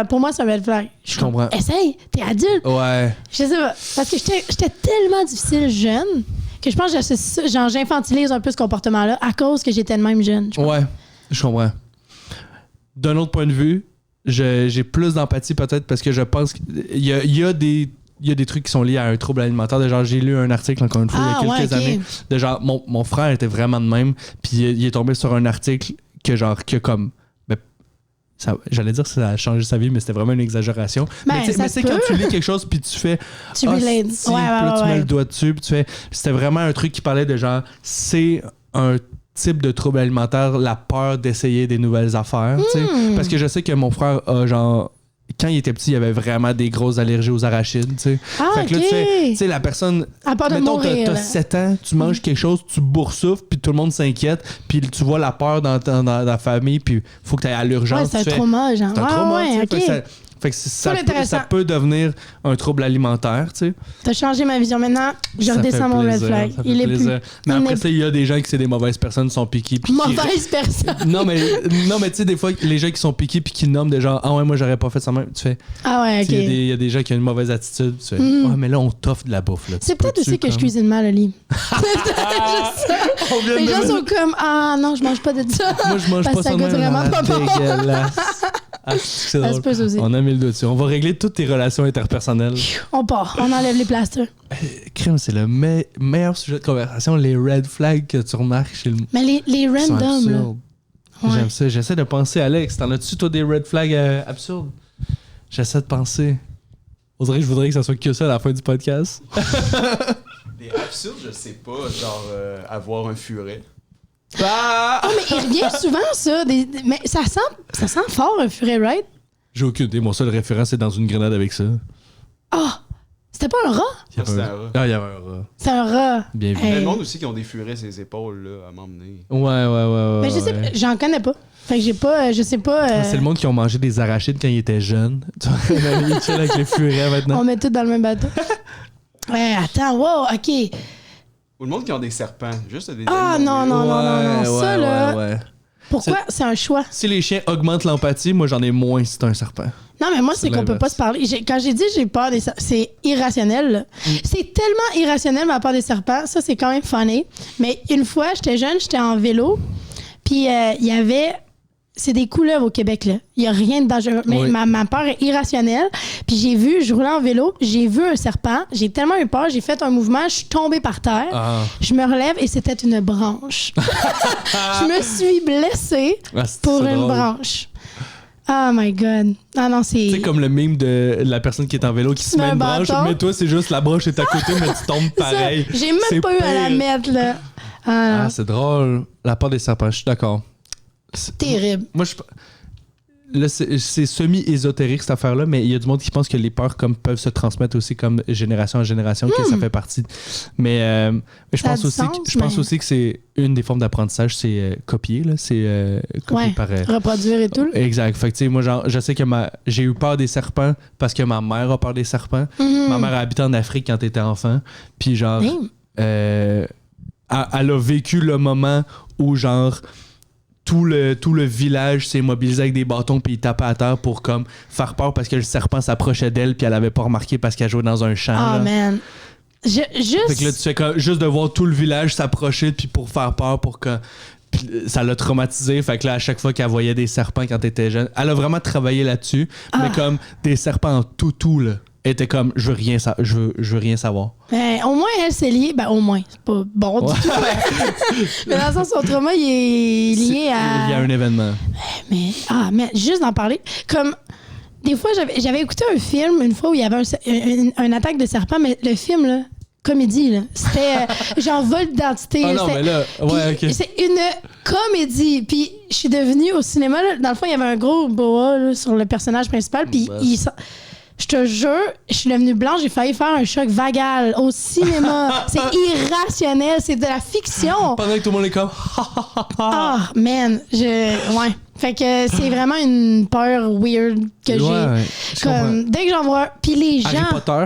pour moi, c'est un red flag. Je comprends. Essaye, t'es adulte. Ouais. Je sais pas. Parce que j'étais tellement difficile jeune que je pense que j'infantilise un peu ce comportement-là à cause que j'étais de même jeune. Ouais, je comprends. D'un autre point de vue, j'ai plus d'empathie peut-être parce que je pense qu'il y a des trucs qui sont liés à un trouble alimentaire. De genre, j'ai lu un article, encore une fois, il y a quelques années. De genre, mon frère était vraiment de même, puis il est tombé sur un article que comme... j'allais dire que ça a changé sa vie, mais c'était vraiment une exagération. Mais c'est quand tu lis quelque chose, puis tu fais... Tu relates. Tu mets le doigt dessus, puis tu fais... C'était vraiment un truc qui parlait de genre... C'est un type de trouble alimentaire, la peur d'essayer des nouvelles affaires, tu sais. Parce que je sais que mon frère a genre... Quand il était petit, il avait vraiment des grosses allergies aux arachides, tu sais. Ah, fait que là, tu sais, la personne... À part de mettons, mourir, t'as là. 7 ans, tu manges quelque chose, tu boursoufles, puis tout le monde s'inquiète, puis tu vois la peur dans ta famille, puis faut que tu ailles à l'urgence. Ouais, c'est un trauma, genre. C'est un trauma, ouais, tu sais. ok. Fait que ça peut devenir un trouble alimentaire, tu sais. T'as changé ma vision. Maintenant, je Ça redescends fait mon red plaisir, flag. ça fait Il est plaisir. plus. Mais il après n'est ça, il y a des gens qui c'est des mauvaises personnes, sont piqués. Mauvaise personne. Non, mais tu sais, des fois, les gens qui sont piqués puis qui nomment des gens, ah ouais, moi, j'aurais pas fait ça même. Tu fais. Ah ouais, ok. Il y a des gens qui ont une mauvaise attitude. Tu fais, ouais, mais là, on t'offre de la bouffe. Là. C'est peut-être aussi que je cuisine mal, Oli. Les gens sont comme, ah non, je mange pas de ça. Moi, je mange Parce pas que ça ça de goûte même, vraiment pas bon. dégueulasse. Ah, c'est Ça drôle. se peut aussi. On a mis le doigt dessus. On va régler toutes tes relations interpersonnelles. On part, on enlève les plasters. Crème, c'est le meilleur sujet de conversation, les red flags que tu remarques chez le monde. Mais les random, là. Ouais. J'aime ça. J'essaie de penser, Alex. T'en as-tu, toi, des red flags absurdes? J'essaie de penser. On dirait que je voudrais que ça soit que ça à la fin du podcast. Des absurdes, je sais pas, genre avoir un furet. Ah! Oh, mais il revient souvent, ça. Mais ça sent fort, un furet, right? J'ai aucune idée. Mon seul référent, c'est dans une grenade avec ça. Ah! C'était pas un rat? C'était un rat. Ah, il y avait un rat. C'est un rat. Bien vu. Il y a Hey. le monde aussi qui ont des furets sur les épaules là, à m'emmener. Ouais. Mais je sais, j'en connais pas. Fait que j'ai pas, je sais pas. C'est le monde qui ont mangé des arachides quand ils étaient jeunes. Tu vois, ils chillent avec les furets maintenant. On met tout dans le même bateau. Ouais, attends, wow, ok. Ou le monde qui ont des serpents, juste des Ah animaux non, bleus. non, non, Ouais, ça là. ouais. Pourquoi? C'est un choix. Si les chiens augmentent l'empathie, moi j'en ai moins si c'est un serpent. Non, mais moi, c'est qu'on peut l'inverse. pas se parler. Quand j'ai dit j'ai peur des serpents, c'est irrationnel. Là. C'est tellement irrationnel ma peur des serpents. Ça, c'est quand même funny. Mais une fois, j'étais jeune, j'étais en vélo. Puis il y avait... C'est des couleuvres au Québec, là. Il y a rien de dangereux. Mais Oui. ma peur est irrationnelle. Puis je roulais en vélo, j'ai vu un serpent. J'ai tellement eu peur, j'ai fait un mouvement, je suis tombée par terre. Ah. Je me relève et c'était une branche. Je me suis blessée Ah, c'est pour une drôle. branche. Oh my God. Ah non, c'est... Tu sais, comme le meme de la personne qui est en vélo qui se met Un une branche, bâton. mais toi, c'est juste la branche est à côté, mais tu tombes Ça, pareil. j'ai même C'est pas eu à la pire. mettre, là. Ah, Ah, non. c'est drôle. La part des serpents, je suis d'accord. Terrible. Moi, là, c'est semi-ésotérique cette affaire-là, mais il y a du monde qui pense que les peurs peuvent se transmettre aussi comme génération en génération, que ça fait partie. Mais je Ça a pense du aussi, sens, je pense mais- aussi que c'est une des formes d'apprentissage, c'est copier. Là. C'est copier Ouais. par. Reproduire et tout. là. Exact. Fait que, tu sais, moi, genre, je sais que j'ai eu peur des serpents parce que ma mère a peur des serpents. Ma mère a habité en Afrique quand elle était enfant. Puis, genre, Damn. elle a vécu le moment où, genre, tout le village s'est mobilisé avec des bâtons puis il tapait à terre pour comme faire peur parce que le serpent s'approchait d'elle puis elle avait pas remarqué parce qu'elle jouait dans un champ. Oh là. man. Fait que là, tu fais comme, juste de voir tout le village s'approcher puis pour faire peur pour que... Puis ça l'a traumatisé. Fait que là, à chaque fois qu'elle voyait des serpents quand elle était jeune, elle a vraiment travaillé là-dessus. Mais comme des serpents en toutou, là. Elle était comme, je veux rien savoir. Ben, au moins, elle, c'est lié. Ben, au moins. C'est pas bon du tout. Mais dans le sens, son trauma, il est lié à. Il y a un événement. Mais juste d'en parler. Comme. Des fois, j'avais écouté un film une fois où il y avait un attaque de serpent, mais le film, là, comédie, là. C'était genre vol d'identité. Ah non, C'était- mais là, ouais, Puis ok. c'est une comédie. Puis je suis devenue au cinéma, là, dans le fond, il y avait un gros boa là, sur le personnage principal. Puis je suis te jure, je suis devenue blanche, j'ai failli faire un choc vagal au cinéma. C'est irrationnel, c'est de la fiction. Pendant que tout le monde est comme. Ah, man, ouais. Fait que c'est vraiment une peur weird que Ouais, j'ai. je comprends. Comme, dès que j'en vois. Puis les gens. Harry Potter.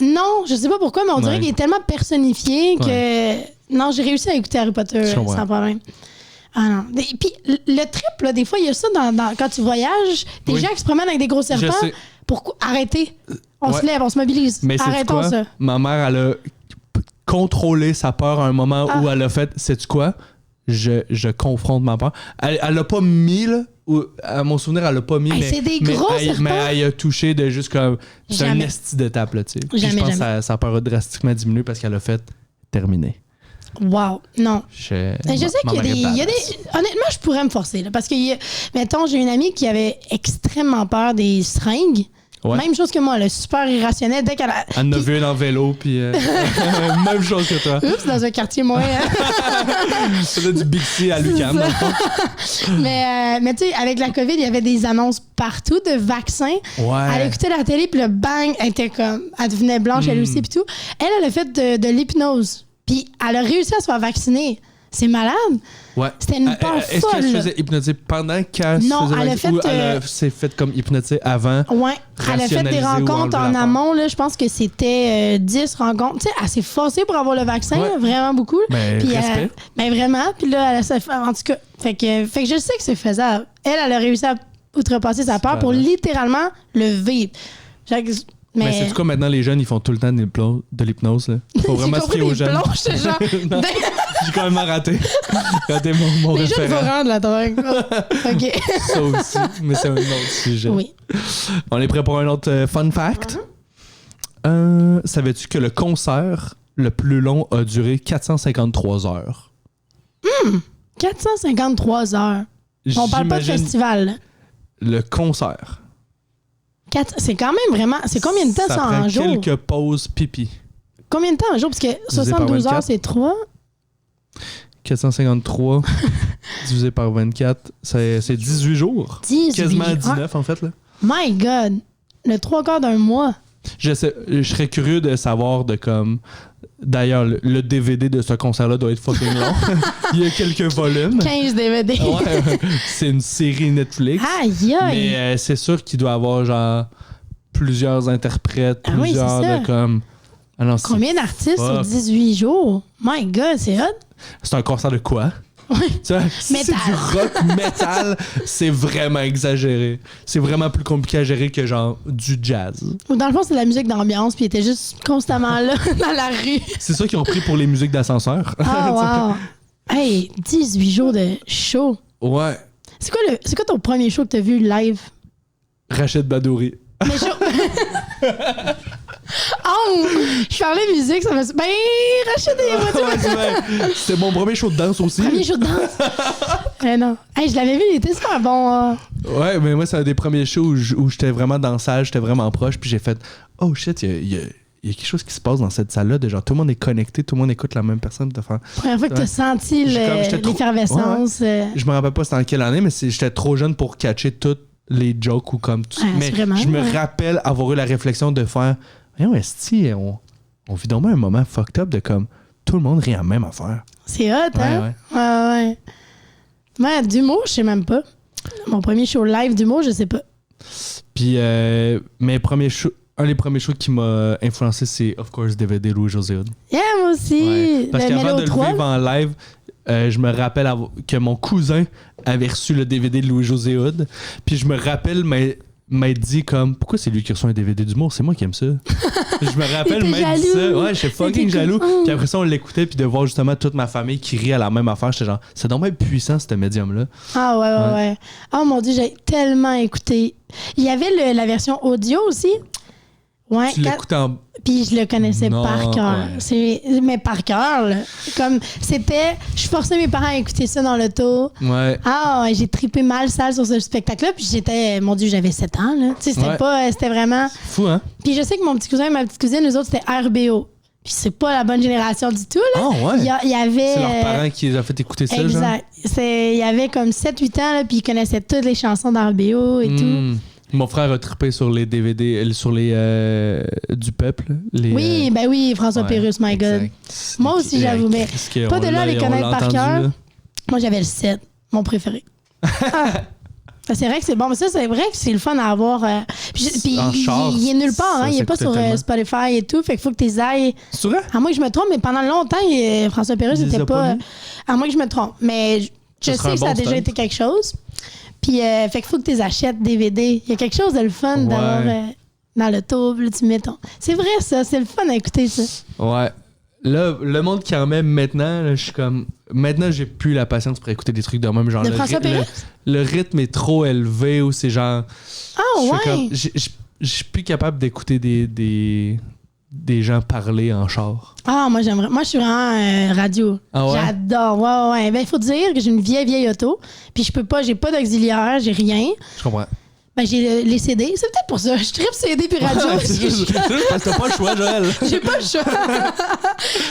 Non, je sais pas pourquoi, mais on dirait Ouais. qu'il est tellement personnifié que. Non, j'ai réussi à écouter Harry Potter Je comprends. sans problème. Ah non. Et puis le trip, là, des fois, il y a ça quand tu voyages, des Oui. gens qui se promènent avec des gros serpents. sais. Pourquoi? Arrêtez. On Ouais. se lève, on se mobilise. Mais c'est Arrêtons quoi? ça. Ma mère, elle a contrôlé sa peur à un moment où elle a fait, sais-tu quoi? Je confronte ma peur. Elle l'a pas mis, là. À mon souvenir, elle l'a pas mis, Hey, mais, c'est des gros serpents. mais elle a touché de juste comme. C'est un Jamais. esti d'étape, là, tu sais. Puis je Jamais, pense que jamais. sa peur a drastiquement diminué parce qu'elle a fait terminer. Wow. Non. Je Je sais qu'il y a des. Honnêtement, je pourrais me forcer. Là, parce que, mettons, j'ai une amie qui avait extrêmement peur des seringues. Ouais. Même chose que moi, le super irrationnel. Dès qu'elle a. Elle en a Puis- vu une en vélo, puis même chose que toi. Oups, dans un quartier moins. C'était du Bixi à Lucam. C'est dans le ça. fond. Mais tu sais, avec la COVID, il y avait des annonces partout de vaccins. Ouais. Elle écoutait la télé, puis le bang, elle était comme. Elle devenait blanche, Hmm. elle aussi, puis tout. Elle a fait de l'hypnose. Puis elle a réussi à se faire vacciner. C'est malade. Ouais. C'était une peur Est-ce folle. qu'elle se faisait hypnotiser pendant qu'elle se Non, faisait elle a vacciner, fait, ou elle s'est fait comme hypnotiser avant? Ouais, elle a fait des rationaliser ou rencontres enlever en la peur. amont. Là, je pense que c'était 10 rencontres. Tu sais, elle s'est forcée pour avoir le vaccin, Ouais. là, vraiment beaucoup. Ben, Puis, respect. ben vraiment. Puis là, en tout cas, fait que je sais que c'est faisable. Elle a réussi à outrepasser sa peur pour malade. littéralement le vivre. Mais c'est quoi maintenant, les jeunes, ils font tout le temps de l'hypnose. Là. Faut vraiment se fier aux jeunes. Plonges, c'est genre. Non, j'ai quand même raté mon Les jeunes vont référent. rendre la drogue. OK. Ça aussi, mais c'est un autre sujet. Oui. On est prêt pour un autre fun fact? Savais-tu que le concert le plus long a duré 453 heures? 453 heures. On parle pas de J'imagine festival. Là. Le concert. C'est quand même vraiment. C'est combien de temps ça, prend en jour? quelques pauses pipi. Combien de temps en jour? Parce que Divisé par 72 heures, 24. c'est 3. 453 divisé par 24, c'est 18 jours. 18. Quasiment 19 en fait. Là. My God! Le 3/4 d'un mois. Je serais curieux de savoir de comme. D'ailleurs, le DVD de ce concert-là doit être fucking long. Il y a quelques volumes. 15 DVD. Ouais, c'est une série Netflix. Aïe aïe! Mais c'est sûr qu'il doit avoir genre plusieurs interprètes, Ah oui, plusieurs c'est ça. de comme. Ah non, c'est- Combien d'artistes sur fuck. 18 jours? My God, c'est hot! C'est un concert de quoi? Ouais. Tu vois, si c'est Metal. du rock metal, c'est vraiment exagéré. C'est vraiment plus compliqué à gérer que genre du jazz. Ou dans le fond, c'est de la musique d'ambiance, puis il était juste constamment là, dans la rue. C'est ça qu'ils ont pris pour les musiques d'ascenseur. Ah, wow! Hey, 18 jours de show. Ouais. C'est quoi ton premier show que t'as vu live? Rachid Badouri. Mais show... Oh! Je parlais musique, ça m'a... Ben, Rachid est Ouais, c'est vrai. C'était mon premier show de danse aussi. premier show de danse. Non. Hey, je l'avais vu, il était super bon. Ouais, mais moi, c'est un des premiers shows où j'étais vraiment dans la salle, j'étais vraiment proche, puis j'ai fait « Oh shit, il y a quelque chose qui se passe dans cette salle-là, de genre tout le monde est connecté, tout le monde écoute la même personne. » Première fois que t'as Ouais. senti J'étais trop- l'effervescence. Je me rappelle pas c'était en quelle année, mais j'étais trop jeune pour catcher toutes les jokes ou comme tout. Ouais, mais vraiment, je me ouais. rappelle avoir eu la réflexion de faire voyons, esti, on vit donc bien un moment fucked up de comme tout le monde rit en même affaire. C'est hot, hein? Ouais. Ouais, d'humour, je sais même pas. Mon premier show live d'humour, je sais pas. Puis un des premiers shows qui m'a influencé, c'est of course DVD Louis-José Hood. Yeah, moi aussi! Ouais. Parce Le qu'avant de le Mélo 3. vivre en live, je me rappelle que mon cousin avait reçu le DVD de Louis-José Hood. Puis je me rappelle m'a dit comme pourquoi c'est lui qui reçoit un DVD d'humour, c'est moi qui aime ça. Je me rappelle Il était m'a dit ça. jaloux. Ouais, j'étais fucking Il était jaloux. comme, Puis après ça on l'écoutait puis de voir justement toute ma famille qui rit à la même affaire, j'étais genre c'est donc bien puissant ce médium là. Ah ouais. Oh mon Dieu, j'ai tellement écouté. Il y avait la version audio aussi. Ouais. Tu l'écoutais en Puis je le connaissais Non, par cœur. ouais. Mais par cœur, là. Comme c'était. Je forçais mes parents à écouter ça dans l'auto. ouais. Ah ouais, j'ai trippé mal sale sur ce spectacle-là. Puis j'étais. Mon Dieu, j'avais 7 ans, là. Tu sais, c'était Ouais. pas. C'était vraiment. Fou hein. Puis je sais que mon petit cousin et ma petite cousine, nous autres, c'était RBO. Puis c'est pas la bonne génération du tout, là. Ah ouais. Il y avait. C'est leurs parents qui les ont fait écouter ça genre. Exact. Il y avait comme 7-8 ans, là, puis ils connaissaient toutes les chansons d'RBO et tout. Hmm. Mon frère a trippé sur les DVD, sur les du peuple. Oui, ben oui, François Pérusse, my God. exact. Moi aussi, j'avoue, mais pas de là à les connaître par cœur. Moi, j'avais le 7, mon préféré. C'est vrai que c'est bon, mais ça, c'est vrai que c'est le fun à avoir. Puis En char, il est nulle part, ça il est pas sur s'écoutait tellement. Spotify et tout. Fait qu'il faut que tu ailles. C'est vrai? À moins que je me trompe, mais pendant longtemps, François Pérusse Il les n'était a pas. pas mis? À moins que je me trompe. Mais je Ça serait sais un que ça a bon déjà stunt. été quelque chose. Puis, fait qu'il faut que tu les achètes DVD. Il y a quelque chose de le fun d'avoir dans le taux. Là, tu mets ton. C'est vrai, ça. C'est le fun à écouter, ça. Ouais. Là, le monde qui en met maintenant, là, je suis comme. Maintenant, j'ai plus la patience pour écouter des trucs de même. Genre, De François Pérusse? le rythme est trop élevé ou c'est genre. Ah, je fais ouais. comme- Je suis plus capable d'écouter des gens parler en char. Ah, moi, j'aimerais. Moi, je suis vraiment radio. Ah ouais? J'adore. Ouais. Ben, il faut dire que j'ai une vieille auto. Puis, je peux pas, j'ai pas d'auxiliaire, j'ai rien. Je comprends. Ben, j'ai les CD. C'est peut-être pour ça. Je tripe CD puis radio. parce c'est que juste parce que t'as pas le choix, Joël. j'ai pas le choix.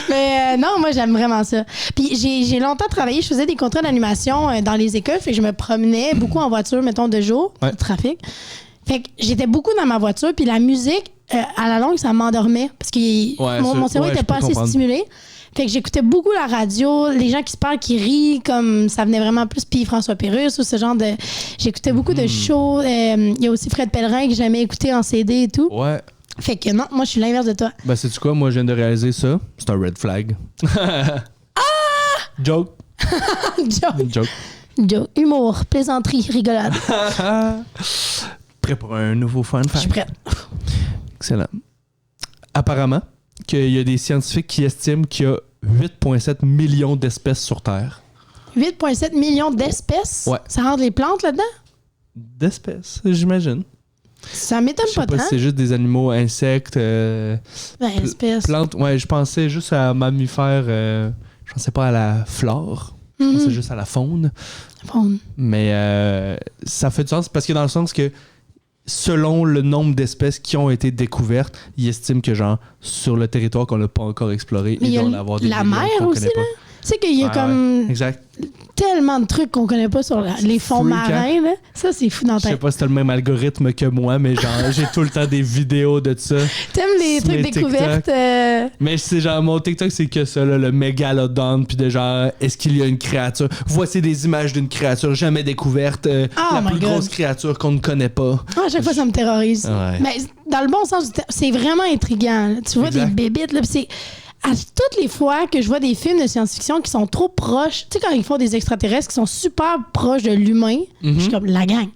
Mais non, moi, j'aime vraiment ça. Puis, j'ai longtemps travaillé. Je faisais des contrats d'animation dans les écoles. Fait que je me promenais beaucoup en voiture, mettons, de jour, Ouais. le trafic. Fait que j'étais beaucoup dans ma voiture. Puis, la musique, à la longue, ça m'endormait. Parce que mon cerveau était je pas peux assez comprendre. stimulé. Fait que j'écoutais beaucoup la radio, les gens qui se parlent, qui rient, comme ça venait vraiment plus. Puis François Pérusse ou ce genre de. J'écoutais beaucoup de shows. Il y a aussi Fred Pellerin que j'aimais écouter en CD et tout. Ouais. Fait que non, moi, je suis l'inverse de toi. Ben, sais-tu quoi? Moi, je viens de réaliser ça. C'est un red flag. Joke. Joke. Joke. Joke. Humour, plaisanterie, rigolade. Prêt pour un nouveau fun Je fact? suis prête. Excellent. Apparemment, qu'il y a des scientifiques qui estiment qu'il y a 8,7 millions d'espèces sur Terre. 8,7 millions d'espèces. Ouais. Ça rentre les plantes là-dedans? D'espèces, j'imagine. Ça m'étonne Je sais pas pas tant. si c'est juste des animaux, insectes, Ben, espèces. plantes. Ouais, je pensais juste à mammifères. Je pensais pas à la flore. Je pensais juste à la faune. Bon. Mais ça fait du sens parce que dans le sens que selon le nombre d'espèces qui ont été découvertes, ils estiment que genre sur le territoire qu'on n'a pas encore exploré, Mais il y il a doit en avoir des la millions mer qu'on aussi, connaît pas. là. Tu sais qu'il y a Ouais, comme ouais. Exact. tellement de trucs qu'on connaît pas sur les fonds freak, marins. Là. Ça, c'est fou dans Je ta sais tête. pas si t'as le même algorithme que moi, mais genre j'ai tout le temps des vidéos de ça. T'aimes les sur trucs mes découvertes? Mais c'est genre mon TikTok, c'est que ça, là, le mégalodon, puis de genre, est-ce qu'il y a une créature? Voici des images d'une créature jamais découverte, la my plus God. grosse créature qu'on ne connaît pas. À chaque fois, ça me terrorise. Ouais. Mais dans le bon sens, c'est vraiment intriguant. Là. Tu vois Exact. des bébites, là, pis c'est. À toutes les fois que je vois des films de science-fiction qui sont trop proches, tu sais, quand ils font des extraterrestres qui sont super proches de l'humain, je suis comme la gang.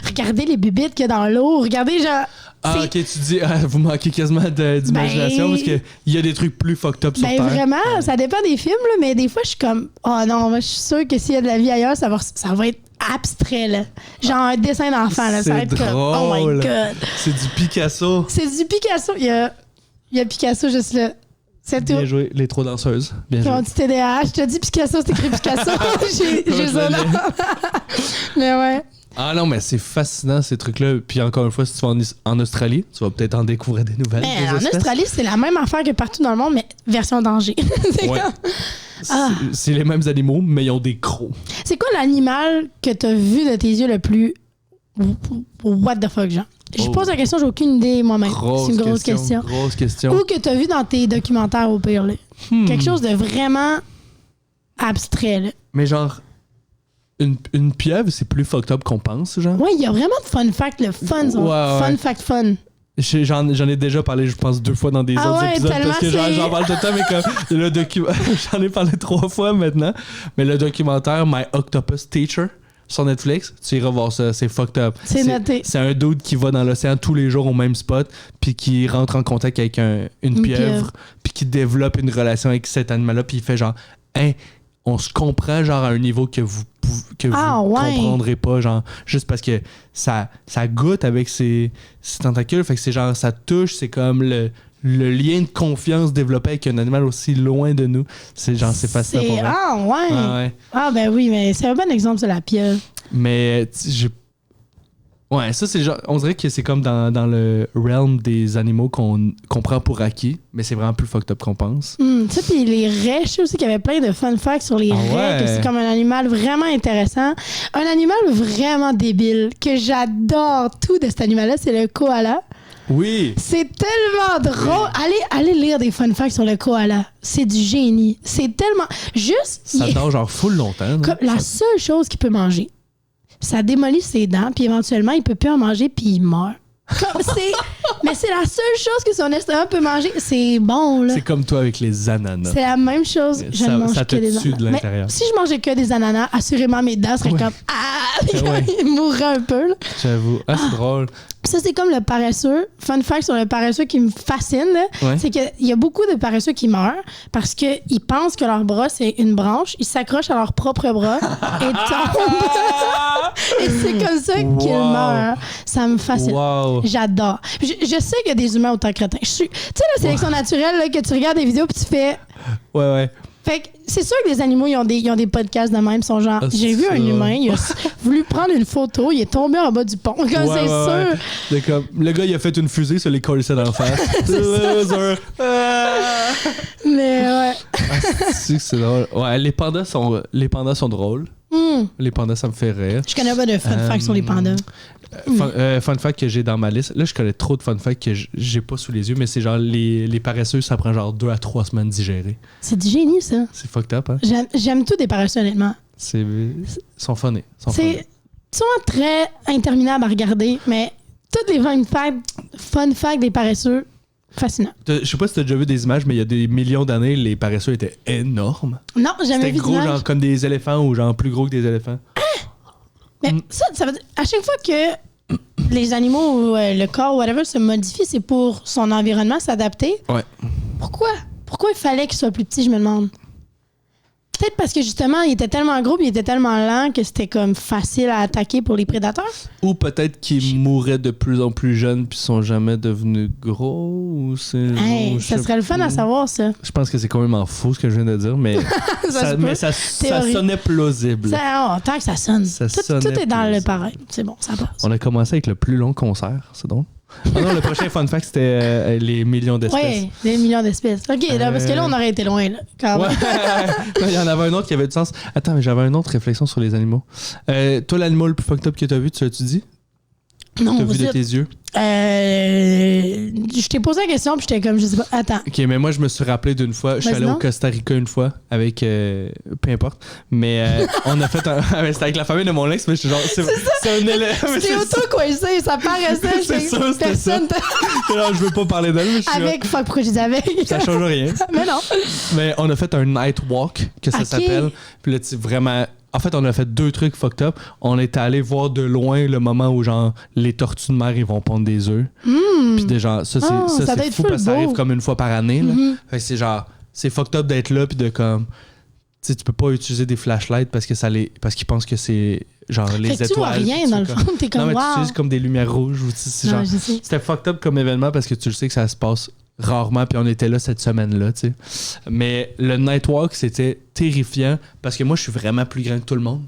Regardez les bébites qu'il y a dans l'eau, regardez, genre. Ah, c'est- ok, tu dis, vous manquez quasiment d'imagination Ben- parce qu'il y a des trucs plus fucked up sur Ben Terre. vraiment, ça dépend des films, là, mais des fois, je suis comme, oh non, moi, je suis sûre que s'il y a de la vie ailleurs, ça va être abstrait, là. Genre un dessin d'enfant, là. Ça va C'est être comme, oh my drôle. God. C'est du Picasso. C'est du Picasso. Il y a Picasso juste là. C'est tout. Bien joué, les trois danseuses. Bien joué. Ton petit TDAH, je te dis Picasso, c'est écrit Picasso. J'ai Je ça là. Mais ouais. Ah non, mais c'est fascinant ces trucs-là. Puis encore une fois, si tu vas en Australie, tu vas peut-être en découvrir des nouvelles. Mais des en espèces. Australie, c'est la même affaire que partout dans le monde, mais version danger. C'est Ouais. comme- C'est les mêmes animaux, mais ils ont des crocs. C'est quoi l'animal que t'as vu de tes yeux le plus what the fuck, genre? Je Oh. pose la question, j'ai aucune idée moi-même. C'est une grosse question. Grosse question. Ou que t'as vu dans tes documentaires au pire, là. Quelque chose de vraiment abstrait, là. Mais genre, une pieuvre, c'est plus fucked up qu'on pense, genre. Ouais, il y a vraiment de fun fact, le fun, ça. Ouais. Fun fact fun. J'en ai déjà parlé, je pense, 2 fois dans des Ah autres ouais, épisodes tellement parce que c'est- j'en parle tout le temps, mais comme le j'en ai parlé 3 fois maintenant. Mais le documentaire My Octopus Teacher sur Netflix, tu iras voir ça, c'est fucked up. C'est noté. C'est un dude qui va dans l'océan tous les jours au même spot, puis qui rentre en contact avec une pieuvre, puis qui développe une relation avec cet animal-là, puis il fait genre, hein, on se comprend genre à un niveau que vous Ah, ouais. comprendrez pas, genre juste parce que ça goûte avec ses tentacules, fait que c'est genre ça touche, c'est comme le lien de confiance développé avec un animal aussi loin de nous, c'est genre c'est fascinant pour moi. Ah ouais. Ah ouais. Ah ben oui, mais c'est un bon exemple, c'est la pieuvre. Mais Ouais, ça, c'est genre. On dirait que c'est comme dans le realm des animaux qu'on prend pour acquis, mais c'est vraiment plus fucked up qu'on pense. Tu sais, puis les raies, je sais aussi qu'il y avait plein de fun facts sur les raies, ouais. que c'est comme un animal vraiment intéressant. Un animal vraiment débile, que j'adore tout de cet animal-là, c'est le koala. Oui! C'est tellement drôle. Allez lire des fun facts sur le koala. C'est du génie. C'est tellement... Juste... Ça dort genre full longtemps. Non? Comme la seule chose qu'il peut manger, ça démolit ses dents, puis éventuellement, il peut plus en manger, puis il meurt. Mais c'est la seule chose que son estomac peut manger. C'est bon, là. C'est comme toi avec les ananas. C'est la même chose. Je ne mange ça te que des tue ananas. de l'intérieur. Mais si je mangeais que des ananas, assurément, mes dents seraient comme... Ah! Ouais. Ils mourraient un peu, là. J'avoue. Ah, c'est drôle. Ça, c'est comme le paresseux. Fun fact sur le paresseux qui me fascine, là, Ouais. c'est qu'il y a beaucoup de paresseux qui meurent parce qu'ils pensent que leur bras, c'est une branche. Ils s'accrochent à leur propre bras et tombent. Et c'est comme ça qu'ils meurent. Ça me fascine. Wow. J'adore. Je sais qu'il y a des humains autant crétins. Tu sais, la sélection naturelle, là, que tu regardes des vidéos puis tu fais... Ouais. Fait que c'est sûr que les animaux, ils ont des podcasts de même. Ils sont genre, j'ai vu un humain, il a voulu prendre une photo, il est tombé en bas du pont. Comme c'est sûr. Ouais. Comme, le gars, il a fait une fusée, ça les collait dans la face. Mais ouais. C'est drôle. Ouais, les pandas sont drôles. Les pandas, ça me fait rire. Je connais pas de fun fact sur les pandas. Fun fact que j'ai dans ma liste. Là, je connais trop de fun fact que j'ai pas sous les yeux, mais c'est genre les paresseux, ça prend genre 2 à 3 semaines digérer. C'est du génie, ça. C'est fucked up, hein? J'aime tout des paresseux, honnêtement. Ils sont funnés. C'est souvent très interminable à regarder, mais toutes les fun facts des paresseux, fascinant. Je sais pas si t'as déjà vu des images, mais il y a des millions d'années, les paresseux étaient énormes. Non, jamais C'était vu gros, d'image. genre comme des éléphants ou genre plus gros que des éléphants. Mais ça veut dire, à chaque fois que les animaux ou le corps, whatever, se modifie, c'est pour son environnement s'adapter. Ouais. Pourquoi il fallait qu'il soit plus petit, je me demande? Peut-être parce que justement, il était tellement gros et il était tellement lent que c'était comme facile à attaquer pour les prédateurs. Ou peut-être qu'ils mouraient de plus en plus jeunes puis sont jamais devenus gros. Ou c'est. Ça serait le fun à savoir, ça. Je pense que c'est complètement faux ce que je viens de dire, mais ça sonnait plausible. Tant que ça sonne. Tout est dans le plausible. pareil. C'est bon, ça passe. On a commencé avec le plus long concert, c'est drôle. Ah non, le prochain fun fact, c'était les millions d'espèces. Oui, des millions d'espèces. OK, là, parce que là, on aurait été loin, là, quand même. Non, il y en avait un autre qui avait du sens. Attends, mais j'avais une autre réflexion sur les animaux. Toi, l'animal le plus fucked up que t'as vu, tu l'as-tu dit? Non, T'as vu de tes yeux? Je t'ai posé la question, puis j'étais comme, je sais pas. Attends. Ok, mais moi, je me suis rappelé d'une fois. Je suis allé au Costa Rica une fois avec. Peu importe. Mais on a fait un. C'était avec la famille de mon ex, mais je suis genre. C'est un élément. C'est auto-coincé, ça paraissait. C'est ça, c'était ça. Non, je veux pas parler d'elle, mais je suis avec, fuck, pourquoi je dis avec? Ça change rien. Mais non. Mais on a fait un night walk, que ça s'appelle. Puis là, tu vraiment. En fait, on a fait 2 trucs fucked up. On était allé voir de loin le moment où, genre, les tortues de mer, ils vont pondre des œufs. Puis déjà, ça, c'est fou parce que ça arrive comme une fois par année. Là. Fait que c'est genre, c'est fucked up d'être là, puis de comme. Tu sais, tu peux pas utiliser des flashlights parce qu'ils pensent que c'est genre les étoiles. Tu vois rien dans le fond, t'es comme non, mais wow. tu utilises comme des lumières rouges. Ou, genre, c'était fucked up comme événement parce que tu le sais que ça se passe rarement, puis on était là cette semaine-là, tu sais. Mais le night walk, c'était terrifiant parce que moi, je suis vraiment plus grand que tout le monde.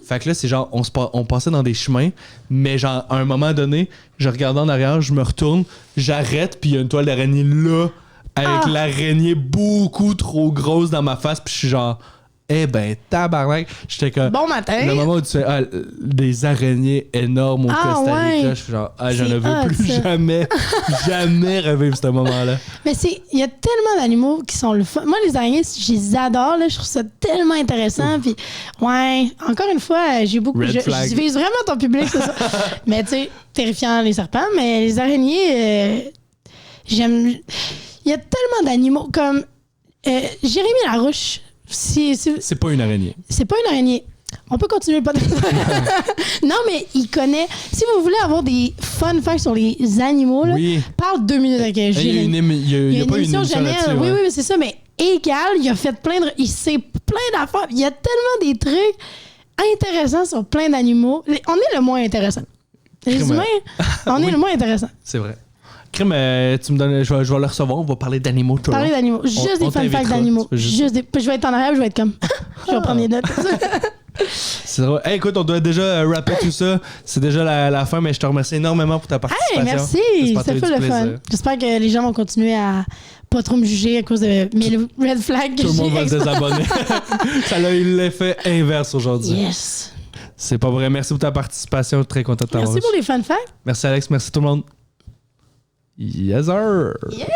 Fait que là, c'est genre, on passait dans des chemins, mais genre, à un moment donné, je regardais en arrière, je me retourne, j'arrête, puis il y a une toile d'araignée là, avec l'araignée beaucoup trop grosse dans ma face, puis je suis genre... Eh ben, tabarnak. J'étais comme. Bon matin. Le moment où tu fais des araignées énormes au Costa Rica, je suis genre, j'en veux plus jamais revivre ce moment-là. Mais il y a tellement d'animaux qui sont le fun. Moi, les araignées, je les adore, là. Je trouve ça tellement intéressant. Puis, ouais, encore une fois, j'ai beaucoup. Je vise vraiment ton public, c'est ça. Mais, tu sais, terrifiant les serpents, mais les araignées, j'aime. Il y a tellement d'animaux comme Jérémy Larouche. C'est pas une araignée. C'est pas une araignée. On peut continuer le podcast. Non, mais il connaît. Si vous voulez avoir des fun facts sur les animaux, là, parle 2 minutes avec Jérémy. Il y a pas une émission là-dessus. Oui, c'est ça, mais égal, il a fait il sait plein d'affaires. Il y a tellement des trucs intéressants sur plein d'animaux. On est le moins intéressant. Les humains, on est le moins intéressant. C'est vrai. Crème, tu me donnes, je vais le recevoir, on va parler d'animaux tout le long. Parler d'animaux, juste des fun facts d'animaux. Je vais être en arrière, je vais être comme. Je vais prendre des notes. C'est drôle. Hey, écoute, on doit déjà rapper tout ça. C'est déjà la fin, mais je te remercie énormément pour ta participation. Hey, merci. C'était full le fun. J'espère que les gens vont continuer à pas trop me juger à cause de mes red flags que Tout le monde va j'ai se désabonner. Ça a eu l'effet inverse aujourd'hui. Yes. C'est pas vrai. Merci pour ta participation. Très content de t'avoir. Merci pour les fun facts. Merci Alex. Merci tout le monde. Yes sir. Yeah.